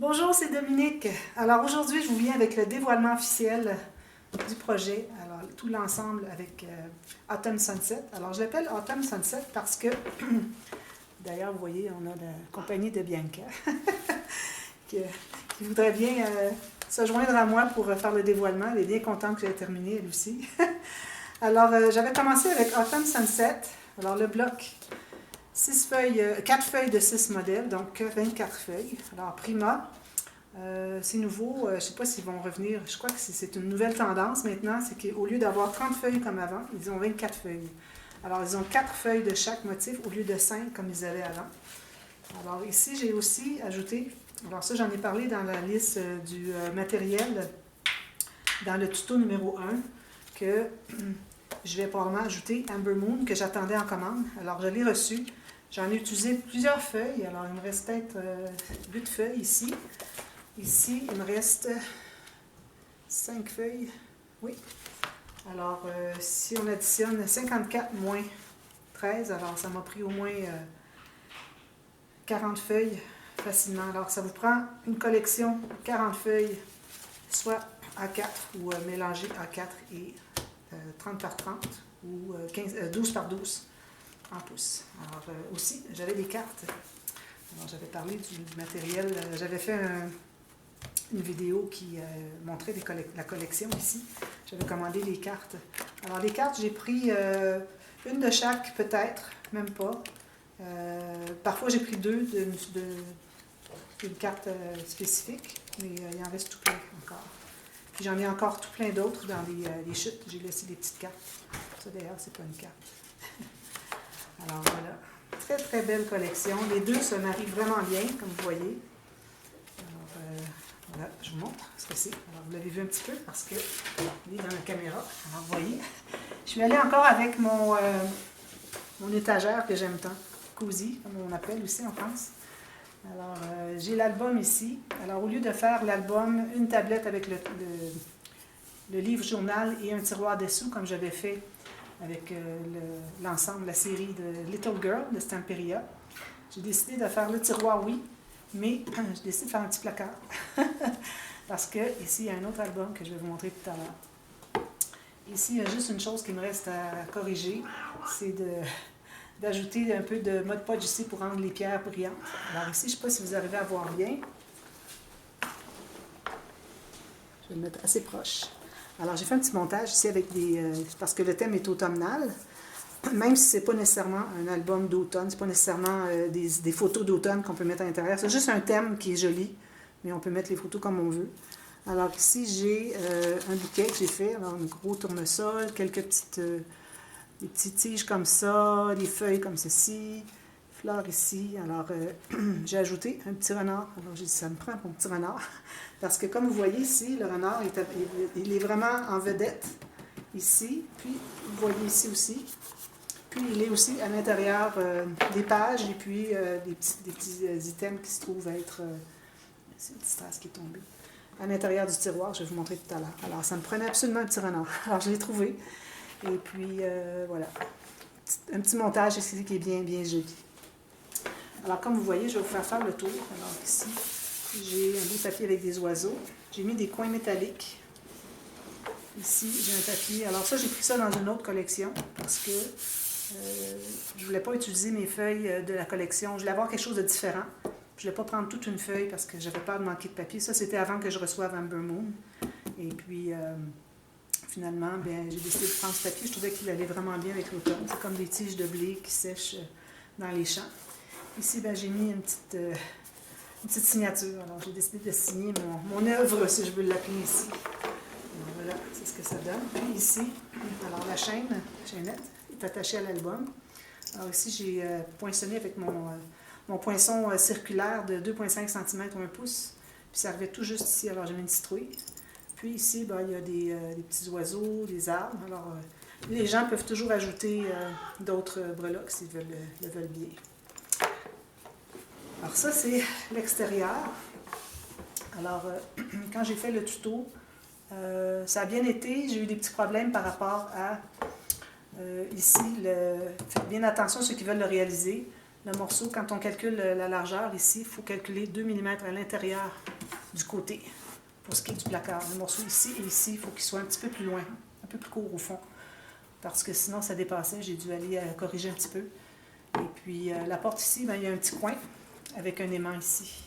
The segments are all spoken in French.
Bonjour, c'est Dominique. Alors aujourd'hui, je vous viens avec le dévoilement officiel du projet. Alors tout l'ensemble avec Autumn Sunset. Alors je l'appelle Autumn Sunset parce que, d'ailleurs, vous voyez, on a la compagnie de Bianca qui voudrait bien se joindre à moi pour faire le dévoilement. Elle est bien contente que j'ai terminé, elle aussi. Alors j'avais commencé avec Autumn Sunset. Alors le bloc, 4 feuilles de 6 modèles, donc 24 feuilles. Alors Prima, c'est nouveau, je ne sais pas s'ils vont revenir, je crois que c'est une nouvelle tendance maintenant, c'est qu'au lieu d'avoir 30 feuilles comme avant, ils ont 24 feuilles. Alors ils ont 4 feuilles de chaque motif au lieu de 5 comme ils avaient avant. Alors ici j'ai aussi ajouté, alors ça j'en ai parlé dans la liste du matériel, dans le tuto numéro 1, que je vais probablement ajouter Amber Moon que j'attendais en commande. Alors je l'ai reçu. J'en ai utilisé plusieurs feuilles. Alors il me reste peut-être 8 feuilles ici. Ici, il me reste 5 feuilles. Oui. Alors si on additionne 54 moins 13, alors ça m'a pris au moins 40 feuilles facilement. Alors ça vous prend une collection 40 feuilles, soit A4 ou mélangé A4 et 30 par 30 ou 12 par 12 en pouces. Alors aussi, j'avais des cartes. Alors j'avais parlé du matériel. J'avais fait une vidéo qui montrait la collection ici. J'avais commandé les cartes. Alors les cartes, j'ai pris une de chaque peut-être, même pas. Parfois j'ai pris deux d'une carte spécifique, mais il en reste tout plein encore. Puis j'en ai encore tout plein d'autres dans les chutes. J'ai laissé des petites cartes. Ça d'ailleurs, c'est pas une carte. Alors voilà. Très très belle collection. Les deux se marient vraiment bien, comme vous voyez. Alors voilà, je vous montre ce que c'est. Alors vous l'avez vu un petit peu parce que il est dans la caméra. Alors vous voyez. Je suis allée encore avec mon étagère que j'aime tant. Cozy, comme on appelle aussi en France. Alors, j'ai l'album ici. Alors, au lieu de faire l'album, une tablette avec le livre-journal et un tiroir dessous, comme j'avais fait avec l'ensemble, la série de Little Girl de Stamperia, j'ai décidé de faire le tiroir, oui, mais j'ai décidé de faire un petit placard. Parce que ici, il y a un autre album que je vais vous montrer tout à l'heure. Ici, il y a juste une chose qui me reste à corriger, c'est d'ajouter un peu de Mod Podge ici pour rendre les pierres brillantes. Alors ici, je ne sais pas si vous arrivez à voir bien. Je vais le mettre assez proche. Alors j'ai fait un petit montage ici avec parce que le thème est automnal, même si ce n'est pas nécessairement un album d'automne, ce n'est pas nécessairement des photos d'automne qu'on peut mettre à l'intérieur. C'est juste un thème qui est joli, mais on peut mettre les photos comme on veut. Alors ici, j'ai un bouquet que j'ai fait, alors un gros tournesol, quelques des petites tiges comme ça, des feuilles comme ceci, fleurs ici. Alors, j'ai ajouté un petit renard. Alors, j'ai dit, ça me prend mon petit renard. Parce que, comme vous voyez ici, le renard, il est vraiment en vedette ici. Puis, vous voyez ici aussi. Puis, il est aussi à l'intérieur des pages et puis des petits items qui se trouvent être... c'est une petite trace qui est tombée. À l'intérieur du tiroir, je vais vous montrer tout à l'heure. Alors, ça me prenait absolument un petit renard. Alors, je l'ai trouvé. Et puis, voilà. Un petit montage ici qui est bien, bien joli. Alors, comme vous voyez, je vais vous faire le tour. Alors, ici, j'ai un bout de papier avec des oiseaux. J'ai mis des coins métalliques. Ici, j'ai un papier. Alors, ça, j'ai pris ça dans une autre collection parce que je ne voulais pas utiliser mes feuilles de la collection. Je voulais avoir quelque chose de différent. Je ne voulais pas prendre toute une feuille parce que j'avais peur de manquer de papier. Ça, c'était avant que je reçoive Amber Moon. Et puis... finalement, j'ai décidé de prendre ce papier. Je trouvais qu'il allait vraiment bien avec l'automne. C'est comme des tiges de blé qui sèchent dans les champs. Ici, j'ai mis une petite signature. Alors, j'ai décidé de signer mon œuvre, si je veux l'appeler ici. Alors, voilà, c'est ce que ça donne. Puis ici, alors la chaînette, est attachée à l'album. Alors ici, j'ai poinçonné avec mon poinçon circulaire de 2,5 cm ou 1 pouce. Puis ça arrivait tout juste ici. Alors, j'ai mis une citrouille. Puis ici, il y a des petits oiseaux, des arbres. Alors, les gens peuvent toujours ajouter d'autres breloques s'ils le veulent bien. Alors ça, c'est l'extérieur. Alors, quand j'ai fait le tuto, ça a bien été. J'ai eu des petits problèmes par rapport à ici. Faites bien attention à ceux qui veulent le réaliser. le morceau, quand on calcule la largeur ici, il faut calculer 2 mm à l'intérieur du côté pour ce qui est du placard. Le morceau ici et ici, il faut qu'il soit un petit peu plus loin, un peu plus court au fond, parce que sinon ça dépassait, j'ai dû aller corriger un petit peu. Et puis la porte ici, bien, il y a un petit coin avec un aimant ici.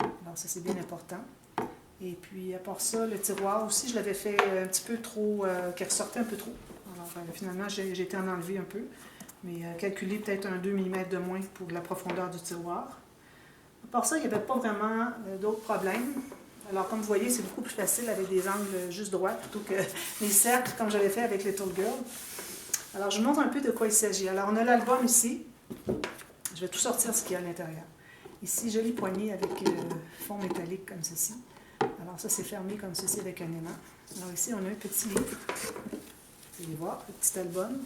Alors ça c'est bien important. Et puis à part ça, le tiroir aussi, je l'avais fait un petit peu trop, qui ressortait un peu trop. Alors finalement, j'ai été en enlever un peu, mais calculer peut-être un 2 mm de moins pour la profondeur du tiroir. À part ça, il n'y avait pas vraiment d'autres problèmes. Alors comme vous voyez, c'est beaucoup plus facile avec des angles juste droits plutôt que les cercles comme j'avais fait avec Little Girl. Alors je vous montre un peu de quoi il s'agit. Alors on a l'album ici. Je vais tout sortir ce qu'il y a à l'intérieur. Ici, jolie poignée avec fond métallique comme ceci. Alors ça, c'est fermé comme ceci avec un aimant. Alors ici, on a un petit livre. Vous allez voir, le petit album.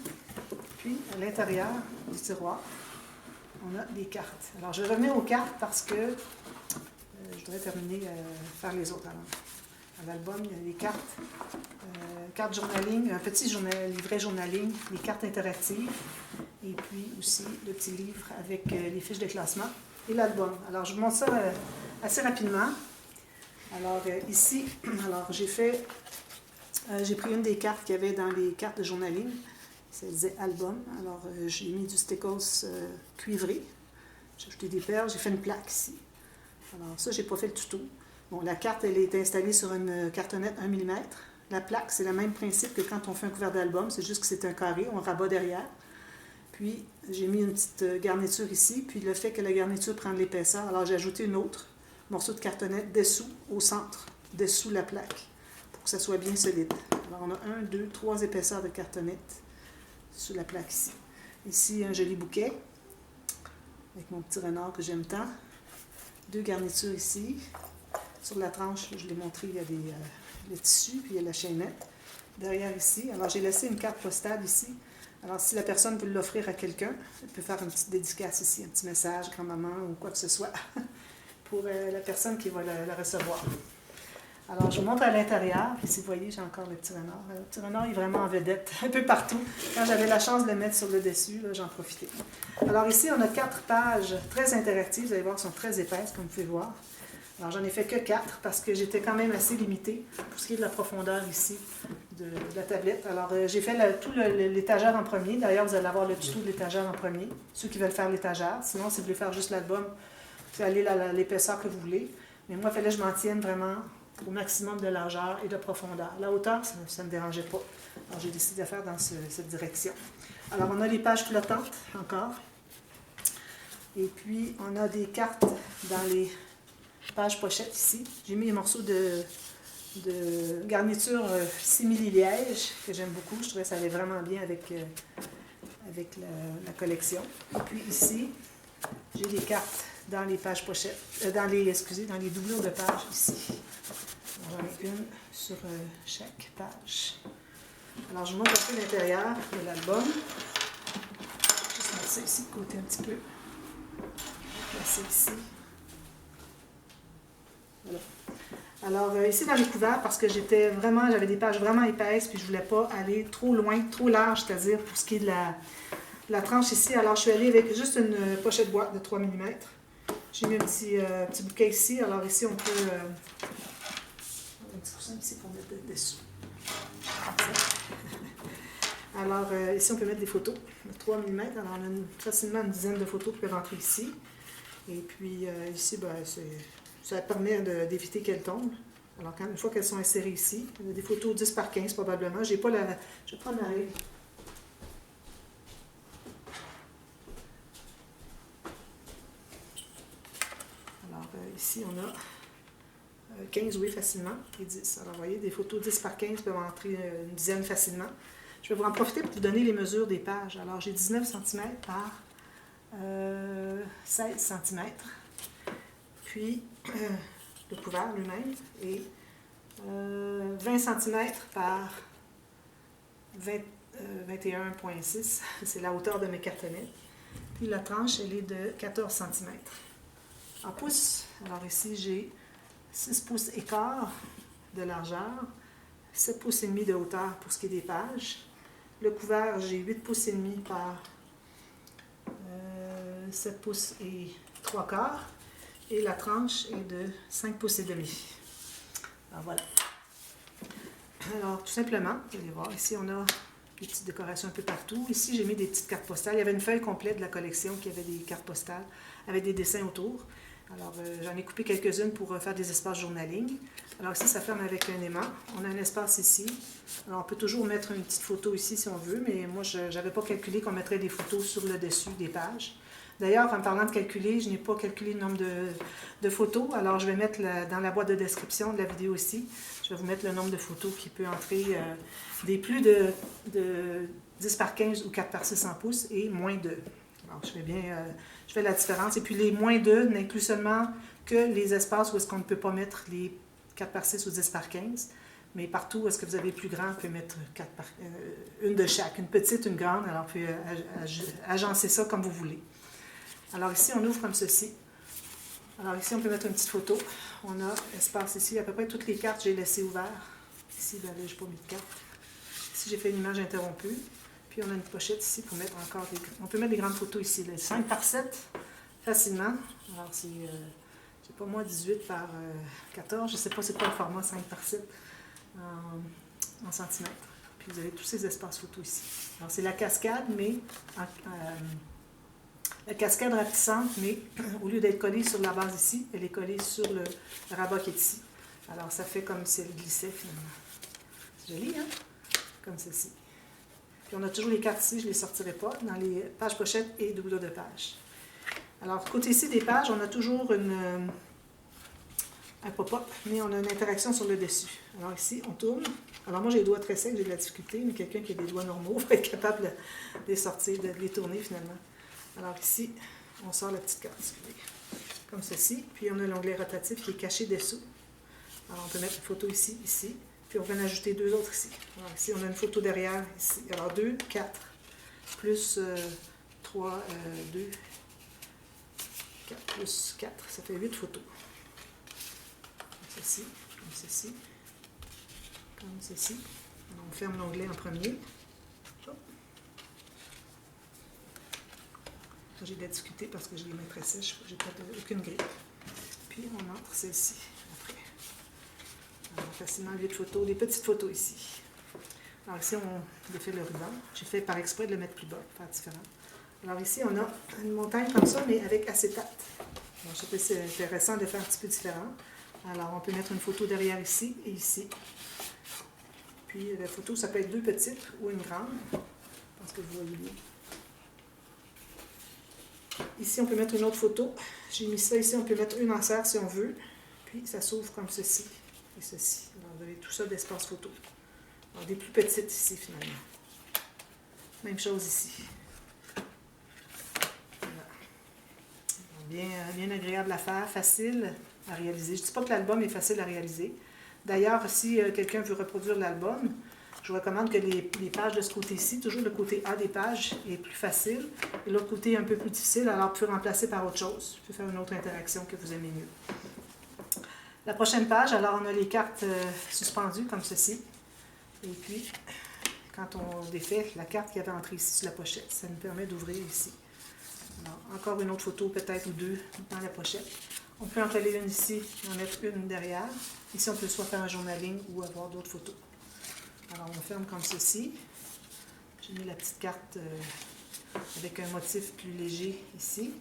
Puis, à l'intérieur du tiroir, on a des cartes. Alors, je vais revenir aux cartes parce que je voudrais terminer, faire les autres avant. À l'album, il y a des cartes. Cartes journaling, un petit livret journaling, les cartes interactives. Et puis aussi le petit livre avec les fiches de classement et l'album. Alors, je vous montre ça assez rapidement. Alors, ici, alors j'ai pris une des cartes qu'il y avait dans les cartes de journaling. Ça disait album. Alors, j'ai mis du stickles cuivré. J'ai ajouté des perles. J'ai fait une plaque ici. Alors, ça, j'ai pas fait le tuto. Bon, la carte, elle est installée sur une cartonnette 1 mm. La plaque, c'est le même principe que quand on fait un couvert d'album. C'est juste que c'est un carré. On rabat derrière. Puis, j'ai mis une petite garniture ici. Puis, le fait que la garniture prend de l'épaisseur, alors j'ai ajouté une autre morceau de cartonnette dessous, au centre, dessous la plaque, pour que ça soit bien solide. Alors, on a 1, 2, 3 épaisseurs de cartonnette sur la plaque ici. Ici, un joli bouquet, avec mon petit renard que j'aime tant. 2 garnitures ici. Sur la tranche, je l'ai montré, il y a le tissu, puis il y a la chaînette. Derrière ici, alors j'ai laissé une carte postale ici. Alors, si la personne veut l'offrir à quelqu'un, elle peut faire une petite dédicace ici, un petit message, grand-maman ou quoi que ce soit, pour la personne qui va la recevoir. Alors, je vous montre à l'intérieur. Ici, vous voyez, j'ai encore le petit renard. Le petit renard est vraiment en vedette, un peu partout. Quand j'avais la chance de le mettre sur le dessus, j'en profitais. Alors ici, on a 4 pages très interactives. Vous allez voir, elles sont très épaisses, comme vous pouvez voir. Alors, j'en ai fait que 4 parce que j'étais quand même assez limitée pour ce qui est de la profondeur ici de la tablette. Alors, j'ai fait tout l'étagère en premier. D'ailleurs, vous allez avoir le tuto de l'étagère en premier, ceux qui veulent faire l'étagère. Sinon, si vous voulez faire juste l'album, vous allez à l'épaisseur que vous voulez. Mais moi, il fallait que je m'en tienne vraiment au maximum de largeur et de profondeur. La hauteur, ça ne me dérangeait pas. Alors, j'ai décidé de faire dans cette direction. Alors, on a les pages flottantes encore. Et puis, on a des cartes dans les pages pochettes ici. J'ai mis un morceau de garniture simili-liège que j'aime beaucoup. Je trouvais que ça allait vraiment bien avec la collection. Et puis ici, j'ai des cartes dans les pages pochettes, dans les doublures de pages ici. J'en ai une sur chaque page. Alors, je vous montre un peu l'intérieur de l'album. Je vais juste mettre ça ici de côté un petit peu. Placer ici. Voilà. Alors, ici dans les couverts, parce que j'avais des pages vraiment épaisses, puis je ne voulais pas aller trop loin, trop large, c'est-à-dire pour ce qui est de la tranche ici. Alors, je suis allée avec juste une pochette boîte de 3 mm. J'ai mis un petit bouquet ici. Alors, ici, on peut... un petit coussin ici pour mettre dessous. Alors, ici, on peut mettre des photos de 3 mm. Alors, on a facilement une dizaine de photos qui peuvent rentrer ici. Et puis, ici, ben, ça permet d'éviter qu'elles tombent. Alors, une fois qu'elles sont insérées ici, il y a des photos 10 par 15 probablement. Je vais prendre ma règle. Alors, ici, on a 15, oui, facilement, et 10. Alors, vous voyez, des photos 10 par 15 peuvent entrer une dizaine facilement. Je vais vous en profiter pour vous donner les mesures des pages. Alors, j'ai 19 cm par 16 cm. Puis, le couvert lui-même est 20 cm par 21,6. C'est la hauteur de mes cartonnettes. Puis, la tranche, elle est de 14 cm. En pouces, alors ici, j'ai 6 pouces et quart de largeur, 7 pouces et demi de hauteur pour ce qui est des pages. Le couvert, j'ai 8 pouces et demi par 7 pouces et 3 quarts. Et la tranche est de 5 pouces et demi. Alors voilà. Alors tout simplement, vous allez voir, ici on a des petites décorations un peu partout. Ici j'ai mis des petites cartes postales. Il y avait une feuille complète de la collection qui avait des cartes postales avec des dessins autour. Alors j'en ai coupé quelques-unes pour faire des espaces journaling. Alors ici ça ferme avec un aimant. On a un espace ici. Alors on peut toujours mettre une petite photo ici si on veut, mais moi je n'avais pas calculé qu'on mettrait des photos sur le dessus des pages. D'ailleurs, en parlant de calculer, je n'ai pas calculé le nombre de photos. Alors, je vais mettre dans la boîte de description de la vidéo aussi, je vais vous mettre le nombre de photos qui peut entrer des plus de 10 par 15 ou 4 par 6 en pouces et moins 2. Alors, je fais la différence. Et puis, les moins 2 n'incluent seulement que les espaces où est-ce qu'on ne peut pas mettre les 4 par 6 ou 10 par 15. Mais partout où est-ce que vous avez plus grand, vous pouvez mettre une de chaque, une petite, une grande. Alors, vous pouvez agencer ça comme vous voulez. Alors ici, on ouvre comme ceci. Alors ici, on peut mettre une petite photo. On a espace ici. À peu près toutes les cartes, j'ai laissé ouvertes. Ici, ben là, je n'ai pas mis de carte. Ici, j'ai fait une image interrompue. Puis on a une pochette ici pour mettre encore des... On peut mettre des grandes photos ici. Là. 5 par 7, facilement. Alors c'est, je sais pas moi, 18 par 14. Je ne sais pas c'est quoi le format 5 par 7 en centimètres. Puis vous avez tous ces espaces photos ici. Alors c'est la cascade, mais... La cascade rapetissante, mais au lieu d'être collée sur la base ici, elle est collée sur le rabat qui est ici. Alors, ça fait comme si elle glissait finalement. C'est joli, hein? Comme ceci. Puis on a toujours les cartes ici, je ne les sortirai pas, dans les pages pochettes et doublure de page. Alors, côté ici des pages, on a toujours un pop-up, mais on a une interaction sur le dessus. Alors ici, on tourne. Alors moi, j'ai les doigts très secs, j'ai de la difficulté, mais quelqu'un qui a des doigts normaux va être capable de les sortir, de les tourner finalement. Alors ici, on sort la petite carte, comme ceci. Puis on a l'onglet rotatif qui est caché dessous. Alors on peut mettre une photo ici, ici. Puis on peut en ajouter 2 autres ici. Alors ici, on a une photo derrière, ici. Alors 2, 4, plus 3, 2, 4, plus 4, ça fait 8 photos. Comme ceci, comme ceci, comme ceci. Alors, on ferme l'onglet en premier. J'ai de la difficulté parce que je les mettrais sèches, j'ai pas aucune grippe. Puis on entre celle-ci après. Alors facilement 8 photos, des petites photos ici. Alors ici on défait le ruban. J'ai fait par exprès de le mettre plus bas pour faire différent. Alors ici on a une montagne comme ça mais avec acétate. Alors, je sais que c'est intéressant de faire un petit peu différent. Alors on peut mettre une photo derrière ici et ici. Puis la photo ça peut être 2 petites ou une grande. Je pense que vous voyez bien. Ici, on peut mettre une autre photo. J'ai mis ça ici, on peut mettre une en serre si on veut. Puis, ça s'ouvre comme ceci et ceci. Alors, vous avez tout ça d'espace photo. Alors, des plus petites ici, finalement. Même chose ici. Voilà. Bien agréable à faire, facile à réaliser. Je ne dis pas que l'album est facile à réaliser. D'ailleurs, si quelqu'un veut reproduire l'album, je vous recommande que les pages de ce côté-ci, toujours le côté A des pages est plus facile, et l'autre côté est un peu plus difficile, alors vous pouvez remplacer par autre chose. Vous pouvez faire une autre interaction que vous aimez mieux. La prochaine page, alors on a les cartes suspendues comme ceci. Et puis, quand on défait la carte qui avait entrée ici sur la pochette, ça nous permet d'ouvrir ici. Alors, encore une autre photo, peut-être, ou 2 dans la pochette. On peut en coller une ici et en mettre une derrière. Ici, on peut soit faire un journaling ou avoir d'autres photos. Alors, on ferme comme ceci. J'ai mis la petite carte avec un motif plus léger ici.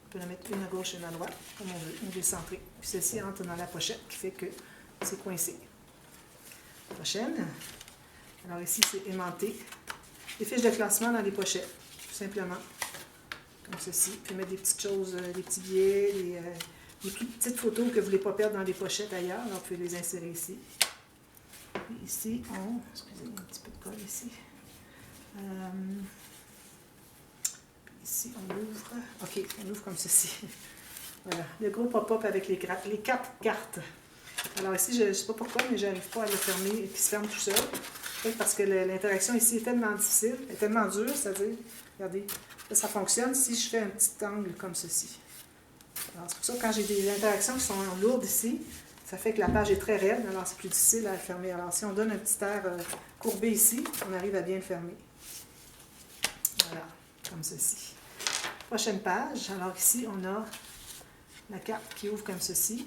On peut la mettre une à gauche et une à droite, comme on veut, ou décentrer. Puis ceci entre dans la pochette, qui fait que c'est coincé. Prochaine. Alors ici, c'est aimanté. Les fiches de classement dans les pochettes, tout simplement. Comme ceci. Vous pouvez mettre des petites choses, des petits billets, des petites photos que vous ne voulez pas perdre dans des pochettes ailleurs. Alors, vous pouvez les insérer ici. Puis ici, excusez-moi, un petit peu de colle ici. Ici, on ouvre. OK, on ouvre comme ceci. Voilà, le gros pop-up avec les 4 cartes. Alors ici, je ne sais pas pourquoi, mais je n'arrive pas à le fermer et qu'il se ferme tout seul. Peut-être parce que l'interaction ici est tellement difficile, est tellement dure, c'est-à-dire, regardez, là, ça fonctionne si je fais un petit angle comme ceci. Alors c'est pour ça que quand j'ai des interactions qui sont lourdes ici, ça fait que la page est très raide, alors c'est plus difficile à la fermer. Alors si on donne un petit air courbé ici, on arrive à bien le fermer. Voilà, comme ceci. Prochaine page. Alors ici, on a la carte qui ouvre comme ceci.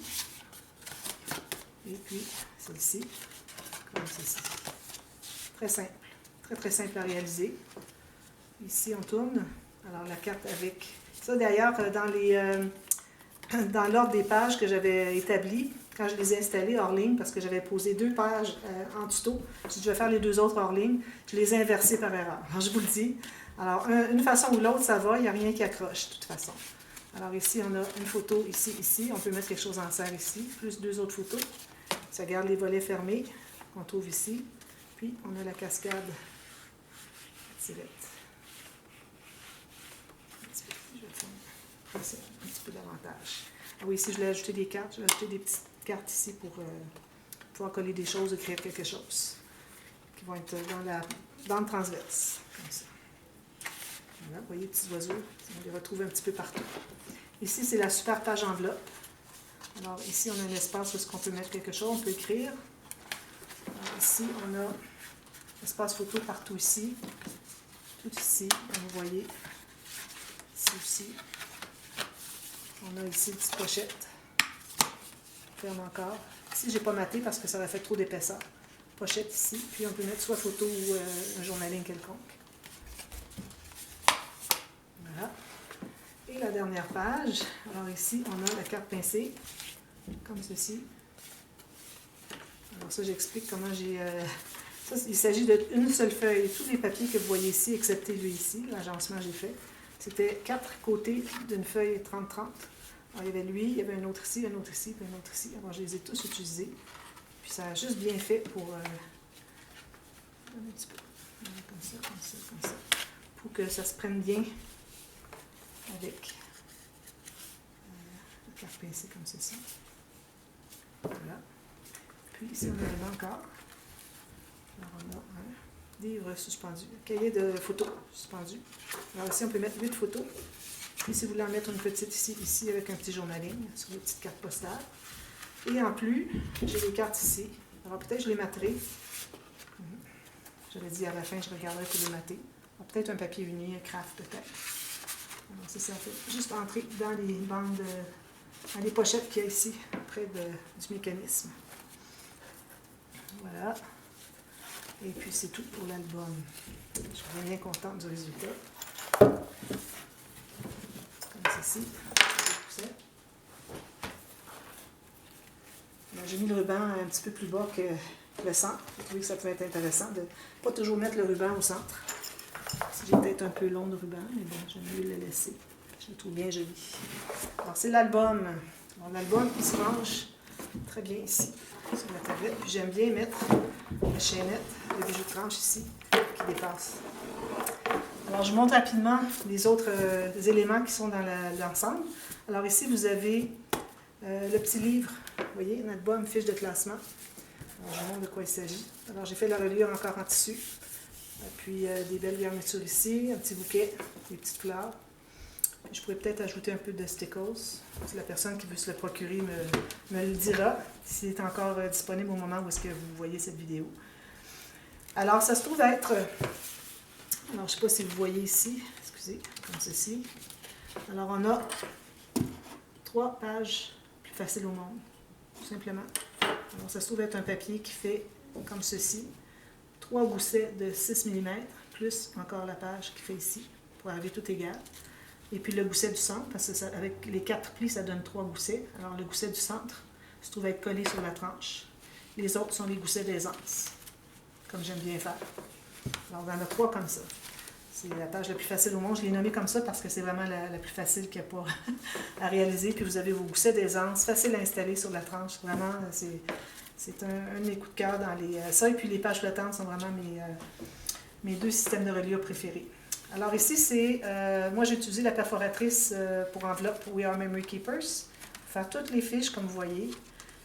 Et puis, celle-ci, comme ceci. Très simple. Très, très simple à réaliser. Ici, on tourne. Alors, la carte avec... Ça, d'ailleurs, dans l'ordre des pages que j'avais établies, quand je les ai installées hors ligne, parce que j'avais posé 2 pages en tuto, si je vais faire les 2 autres hors ligne, je les ai inversées par erreur. Alors, je vous le dis. Alors, une façon ou l'autre, ça va, il n'y a rien qui accroche, de toute façon. Alors, ici, on a une photo ici, ici. On peut mettre quelque chose en serre ici, plus 2 autres photos. Ça garde les volets fermés, qu'on trouve ici. Puis, on a la cascade tirette. Un petit peu, je vais faire un petit peu davantage. Ah oui, ici, je l'ai ajouté des cartes. Je vais ajouter des petites cartes ici pour pouvoir coller des choses, écrire quelque chose, qui vont être dans le transverse, comme ça. Voilà, vous voyez, les petits oiseaux, on les retrouve un petit peu partout. Ici, c'est la super page enveloppe. Alors, ici, on a un espace où on peut mettre quelque chose, on peut écrire. Alors, ici, on a l'espace photo partout ici. Tout ici, comme vous voyez. Ici aussi. On a ici une petite pochette. Ferme encore. Ici, je n'ai pas maté parce que ça aurait fait trop d'épaisseur. Pochette ici. Puis, on peut mettre soit photo ou un journaling quelconque. Voilà. Et la dernière page. Alors ici, on a la carte pincée, comme ceci. Alors ça, j'explique comment j'ai... ça, il s'agit d'une seule feuille. Tous les papiers que vous voyez ici, excepté lui ici, l'agencement que j'ai fait, c'était 4 côtés d'une feuille 30-30. Alors, il y avait lui, il y avait un autre ici, un autre ici, puis un autre ici. Alors, je les ai tous utilisés. Puis ça a juste bien fait pour... un petit peu. Comme ça, comme ça, comme ça. Pour que ça se prenne bien avec la carte pincée comme ceci. Voilà. Puis ici, on a encore. Alors, on a un livre suspendu, un cahier de photos suspendu. Alors ici, on peut mettre 8 photos. Puis si vous voulez en mettre une petite ici avec un petit journaling sur les petites cartes postales. Et en plus, j'ai les cartes ici. Alors peut-être je les materai. J'avais dit à la fin, je regarderai pour les mater. Peut-être un papier uni, un craft peut-être. Alors c'est ça, fait juste entrer dans les bandes, dans les pochettes qu'il y a ici, près du mécanisme. Voilà. Et puis c'est tout pour l'album. Je suis bien contente du résultat. Comme ceci. J'ai mis le ruban un petit peu plus bas que le centre. J'ai trouvé que ça pouvait être intéressant de ne pas toujours mettre le ruban au centre. J'ai peut-être un peu long de ruban, mais bon, j'aime mieux le laisser. Je le trouve bien joli. Alors, c'est l'album. Alors, l'album, il se range très bien ici, sur la tablette. Puis j'aime bien mettre la chaînette, le bijou de tranche ici, qui dépasse. Alors, je vous montre rapidement les autres éléments qui sont dans l'ensemble. Alors, ici, vous avez le petit livre. Vous voyez, un album, fiche de classement. Alors, je vous montre de quoi il s'agit. Alors, j'ai fait la reliure encore en tissu. Puis, des belles garnitures ici, un petit bouquet, des petites fleurs. Puis, je pourrais peut-être ajouter un peu de stickers. Si la personne qui veut se le procurer me le dira, s'il est encore disponible au moment où est-ce que vous voyez cette vidéo. Alors, ça se trouve être... Alors, je ne sais pas si vous voyez ici, excusez, comme ceci. Alors, on a 3 pages plus faciles au monde, tout simplement. Alors, ça se trouve être un papier qui fait comme ceci. 3 goussets de 6 mm, plus encore la page qui fait ici, pour arriver tout égal. Et puis le gousset du centre, parce que ça, avec les 4 plis, ça donne 3 goussets. Alors, le gousset du centre se trouve être collé sur la tranche. Les autres sont les goussets d'aisance, comme j'aime bien faire. Alors, on en a 3 comme ça. C'est la page la plus facile au monde. Je l'ai nommée comme ça parce que c'est vraiment la plus facile qu'il n'y a pas à réaliser. Puis vous avez vos goussets d'aisance, facile à installer sur la tranche. Vraiment, c'est un de mes coups de cœur dans ça. Et puis les pages flottantes sont vraiment mes 2 systèmes de reliure préférés. Alors ici, c'est... moi, j'ai utilisé la perforatrice pour enveloppe We Are Memory Keepers. Pour faire toutes les fiches, comme vous voyez.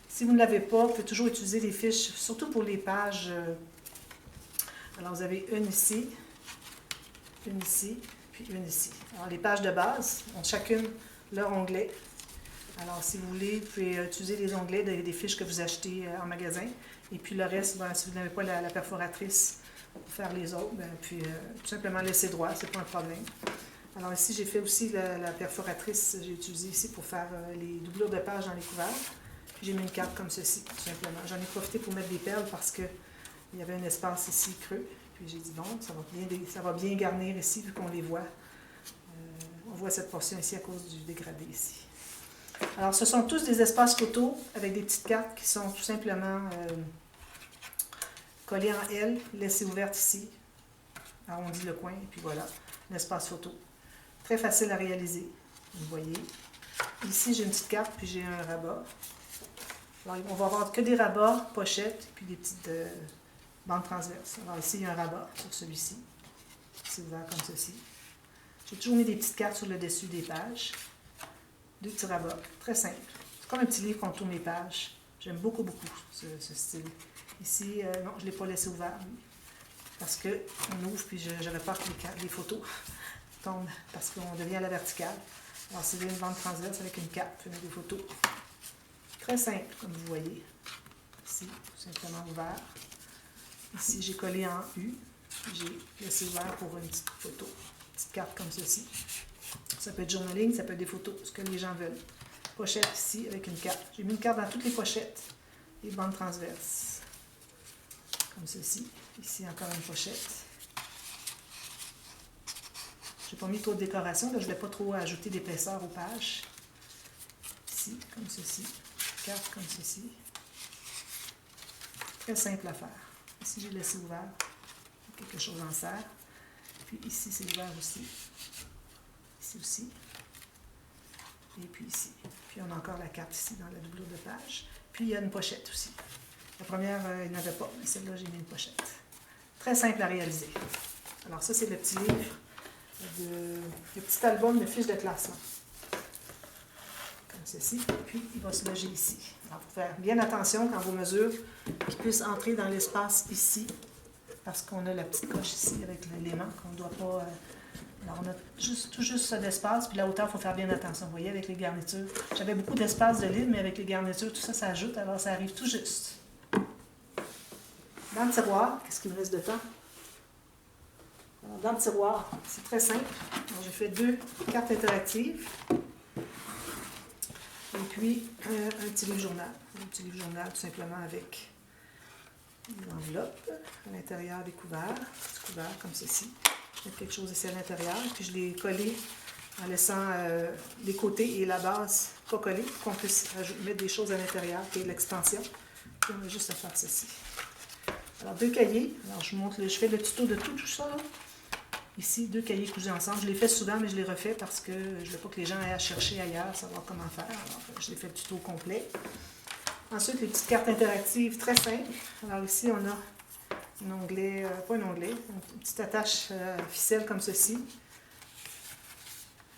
Si vous ne l'avez pas, vous pouvez toujours utiliser les fiches, surtout pour les pages... alors, vous avez une ici, puis une ici. Alors, les pages de base ont chacune leur onglet. Alors, si vous voulez, vous pouvez utiliser les onglets des fiches que vous achetez en magasin. Et puis le reste, ben, si vous n'avez pas la perforatrice pour faire les autres, ben, puis tout simplement laisser droit, c'est pas un problème. Alors ici, j'ai fait aussi la perforatrice, j'ai utilisé ici pour faire les doublures de page dans les couverts. Puis j'ai mis une carte comme ceci, tout simplement. J'en ai profité pour mettre des perles parce qu'il y avait un espace ici creux. Puis j'ai dit, bon, ça va bien garnir ici, vu qu'on les voit. On voit cette portion ici à cause du dégradé ici. Alors, ce sont tous des espaces photos avec des petites cartes qui sont tout simplement collées en L, laissées ouvertes ici. Arrondi le coin, et puis voilà, l'espace photo. Très facile à réaliser, vous voyez. Ici, j'ai une petite carte, puis j'ai un rabat. Alors, on va avoir que des rabats, pochettes, puis des petites bandes transverses. Alors ici, il y a un rabat sur celui-ci. C'est ouvert comme ceci. J'ai toujours mis des petites cartes sur le dessus des pages. 2 petits rabats, très simple. C'est comme un petit livre qu'on tourne les pages. J'aime beaucoup, beaucoup ce style. Ici, non, je ne l'ai pas laissé ouvert, parce qu'on ouvre, puis j'avais peur que les photos tombent, parce qu'on devient à la verticale. Alors, c'est une bande transverse avec une cape, je mets des photos. Très simple, comme vous voyez. Ici, tout simplement ouvert. Ici, j'ai collé en U. J'ai laissé ouvert pour une petite photo. Une petite carte comme ceci. Ça peut être journaling, ça peut être des photos, ce que les gens veulent. Pochette ici avec une carte. J'ai mis une carte dans toutes les pochettes. Les bandes transverses. Comme ceci. Ici, encore une pochette. Je n'ai pas mis trop de décoration. Là, je ne voulais pas trop ajouter d'épaisseur aux pages. Ici, comme ceci. Carte comme ceci. Très simple à faire. Ici, j'ai laissé ouvert. Quelque chose en serre. Puis ici, c'est ouvert aussi. Ici aussi. Et puis ici. Puis on a encore la carte ici dans la doublure de page. Puis il y a une pochette aussi. La première, il n'y en avait pas, mais celle-là, j'ai mis une pochette. Très simple à réaliser. Alors ça, c'est le petit livre, le petit album de fiches de classement. Comme ceci. Puis il va se loger ici. Alors, il faut faire bien attention quand vos mesures qui puissent entrer dans l'espace ici, parce qu'on a la petite coche ici avec l'élément qu'on ne doit pas... alors, on a tout juste ça d'espace, puis la hauteur, il faut faire bien attention. Vous voyez, avec les garnitures. J'avais beaucoup d'espace de livre, mais avec les garnitures, tout ça, ça ajoute, alors ça arrive tout juste. Dans le tiroir, qu'est-ce qu'il me reste de temps? Alors, dans le tiroir, c'est très simple. J'ai fait 2 cartes interactives. Et puis, un petit livre journal. Un petit livre journal, tout simplement, avec une enveloppe à l'intérieur des couverts. Petit couvert comme ceci. Je mets quelque chose ici à l'intérieur. Puis, je l'ai collé en laissant les côtés et la base pas collés, pour qu'on puisse mettre des choses à l'intérieur, qui est l'extension. Puis, on a juste à faire ceci. Alors, 2 cahiers. Alors, je fais le tuto de tout ça. Là. Ici, 2 cahiers cousus ensemble. Je les fais souvent, mais je les refais parce que je ne veux pas que les gens aient à chercher ailleurs, savoir comment faire. Alors, je les fais le tuto complet. Ensuite, les petites cartes interactives très simples. Alors, ici, on a un onglet, pas un onglet, une petite attache ficelle comme ceci.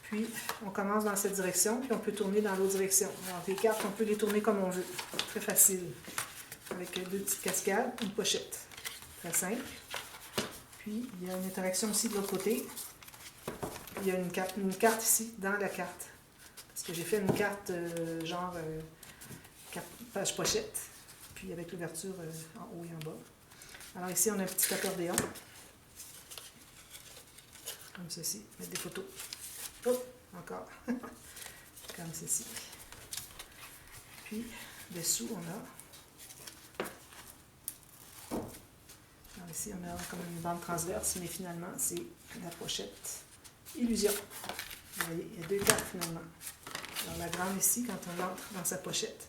Puis, on commence dans cette direction, puis on peut tourner dans l'autre direction. Alors, les cartes, on peut les tourner comme on veut. Très facile. Avec 2 petites cascades, une pochette. Très simple. Puis, il y a une interaction aussi de l'autre côté. Il y a une carte ici, dans la carte. Parce que j'ai fait une carte page pochette. Puis, avec l'ouverture en haut et en bas. Alors ici, on a un petit accordéon. Comme ceci. Mettre des photos. Oh, encore. Comme ceci. Puis, dessous, on a... Alors ici, on a comme une bande transverse, mais finalement, c'est la pochette Illusion. Vous voyez, il y a 2 cartes finalement. Alors la grande ici, quand on entre dans sa pochette,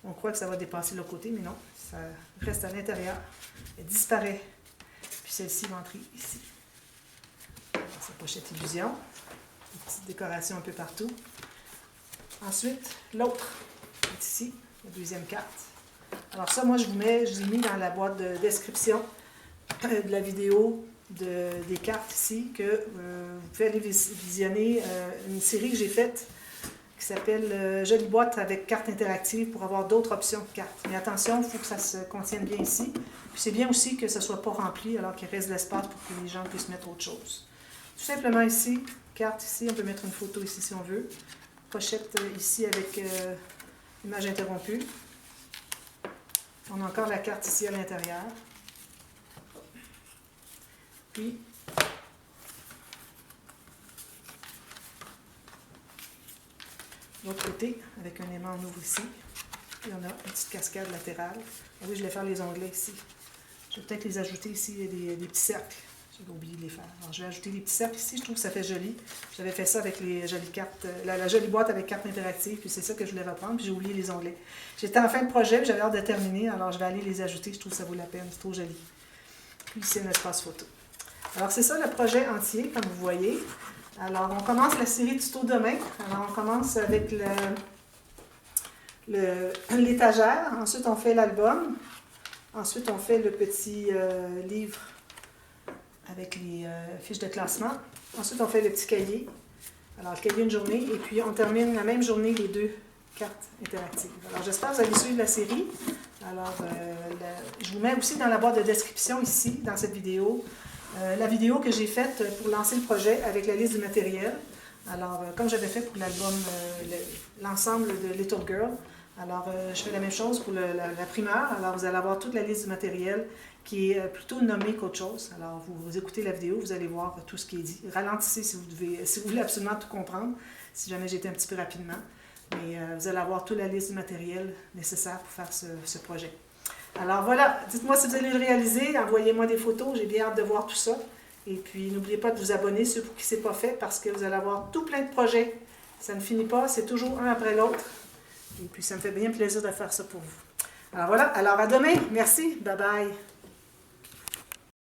on croit que ça va dépasser l'autre côté, mais non, ça reste à l'intérieur. Elle disparaît. Puis celle-ci va entrer ici. Alors, sa pochette Illusion. Une petite décoration un peu partout. Ensuite, l'autre est ici, la deuxième carte. Alors ça, moi, je les ai mis dans la boîte de description de la vidéo des cartes ici, que vous pouvez aller visionner une série que j'ai faite qui s'appelle Jolie boîte avec cartes interactives pour avoir d'autres options de cartes. Mais attention, il faut que ça se contienne bien ici. Puis c'est bien aussi que ça ne soit pas rempli alors qu'il reste de l'espace pour que les gens puissent mettre autre chose. Tout simplement ici, carte ici, on peut mettre une photo ici si on veut. Pochette ici avec image interrompue. On a encore la carte ici à l'intérieur. Puis, l'autre côté, avec un aimant en ouvre ici. Et on a une petite cascade latérale. Ah oui, je vais faire les onglets ici. Je vais peut-être les ajouter ici, des petits cercles. J'avais oublié de les faire. Alors, je vais ajouter des petits cercles ici, je trouve que ça fait joli. J'avais fait ça avec les jolies cartes, la jolie boîte avec cartes interactives, puis c'est ça que je voulais reprendre, puis j'ai oublié les onglets. J'étais en fin de projet, puis j'avais hâte de terminer, alors je vais aller les ajouter, je trouve que ça vaut la peine, c'est trop joli. Puis ici, un espace photo. Alors, c'est ça le projet entier, comme vous voyez. Alors, on commence la série tuto demain. Alors, on commence avec l'étagère. Ensuite, on fait l'album. Ensuite, on fait le petit livre avec les fiches de classement. Ensuite, on fait le petit cahier. Alors, le cahier une journée. Et puis, on termine la même journée les 2 cartes interactives. Alors, j'espère que vous allez suivre la série. Alors, je vous mets aussi dans la boîte de description ici, dans cette vidéo, la vidéo que j'ai faite pour lancer le projet avec la liste du matériel. Alors, comme j'avais fait pour l'album, l'ensemble de Little Girl, alors je fais la même chose pour la primeur. Alors, vous allez avoir toute la liste du matériel qui est plutôt nommée qu'autre chose. Alors, vous écoutez la vidéo, vous allez voir tout ce qui est dit. Ralentissez si vous voulez absolument tout comprendre, si jamais j'étais un petit peu rapidement. Mais vous allez avoir toute la liste du matériel nécessaire pour faire ce projet. Alors voilà, dites-moi si vous allez le réaliser, envoyez-moi des photos, j'ai bien hâte de voir tout ça. Et puis n'oubliez pas de vous abonner, ceux pour qui ce n'est pas fait, parce que vous allez avoir tout plein de projets. Ça ne finit pas, c'est toujours un après l'autre. Et puis ça me fait bien plaisir de faire ça pour vous. Alors voilà, alors à demain, merci, bye bye.